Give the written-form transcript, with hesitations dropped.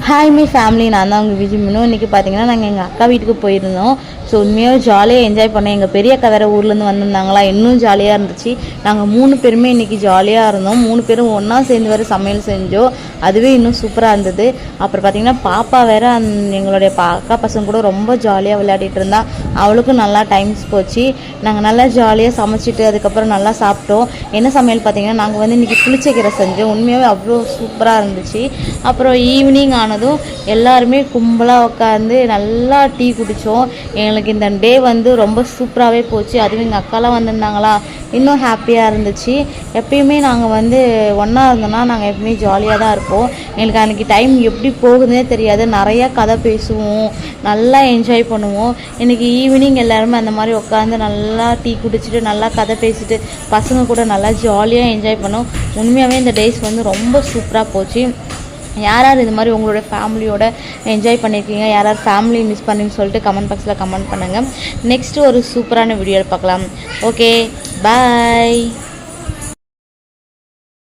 Hi my family, நான் தான் உங்கள் விஜய் மினு. இன்றைக்கி பார்த்தீங்கன்னா நாங்கள் எங்கள் அக்கா வீட்டுக்கு போயிருந்தோம். ஸோ உண்மையாக ஜாலியாக என்ஜாய் பண்ணோம். எங்கள் பெரிய அக்கா வேறு ஊர்லேருந்து வந்திருந்தாங்களா, இன்னும் ஜாலியாக இருந்துச்சு. நாங்கள் 3 பேருமே இன்றைக்கி ஜாலியாக இருந்தோம். 3 பேரும் ஒன்றா சேர்ந்து வேறு சமையல் செஞ்சோம். அதுவே இன்னும் சூப்பராக இருந்தது. அப்புறம் பார்த்திங்கன்னா பாப்பா வேறு எங்களுடைய அக்கா பசங்க கூட ரொம்ப ஜாலியாக விளையாடிட்டு இருந்தா. அவளுக்கும் நல்லா டைம்ஸ் போச்சு. நாங்கள் நல்லா ஜாலியாக சமைச்சிட்டு அதுக்கப்புறம் நல்லா சாப்பிட்டோம். என்ன சமையல் பார்த்திங்கன்னா நாங்கள் வந்து இன்றைக்கி புளிச்சக்கீரை செஞ்சோம். உண்மையாகவே அவ்வளோ சூப்பராக இருந்துச்சு. அப்புறம் ஈவினிங் ஆனதும் எல்லாருமே கும்பலாக உட்காந்து நல்லா டீ குடித்தோம். எங்களுக்கு இந்த டே வந்து ரொம்ப சூப்பராகவே போச்சு. அதுவும் எங்கள் அக்காலாம் வந்திருந்தாங்களா, இன்னும் ஹாப்பியாக இருந்துச்சு. எப்பயுமே நாங்கள் வந்து ஒன்றா இருந்தோம்னா நாங்கள் எப்பயுமே ஜாலியாக தான் இருப்போம். எங்களுக்கு அன்றைக்கி டைம் எப்படி போகுதுன்னே தெரியாது. நிறையா கதை பேசுவோம், நல்லா என்ஜாய் பண்ணுவோம். இன்றைக்கி ஈவினிங் எல்லாருமே அந்த மாதிரி உட்காந்து நல்லா டீ குடிச்சிட்டு நல்லா கதை பேசிட்டு பசங்க கூட நல்லா ஜாலியாக என்ஜாய் பண்ணோம். உண்மையாகவே இந்த டேஸ் வந்து ரொம்ப சூப்பராக போச்சு. யார் யார் இது மாதிரி உங்களோட ஃபேமிலியோட என்ஜாய் பண்ணியிருக்கீங்க, யார் யார் ஃபேமிலி மிஸ் பண்ணின்னு சொல்லிட்டு கமெண்ட் பாக்ஸில் கமெண்ட் பண்ணுங்கள். நெக்ஸ்ட்டு ஒரு சூப்பரான வீடியோவில் பார்க்கலாம். ஓகே, பாய்.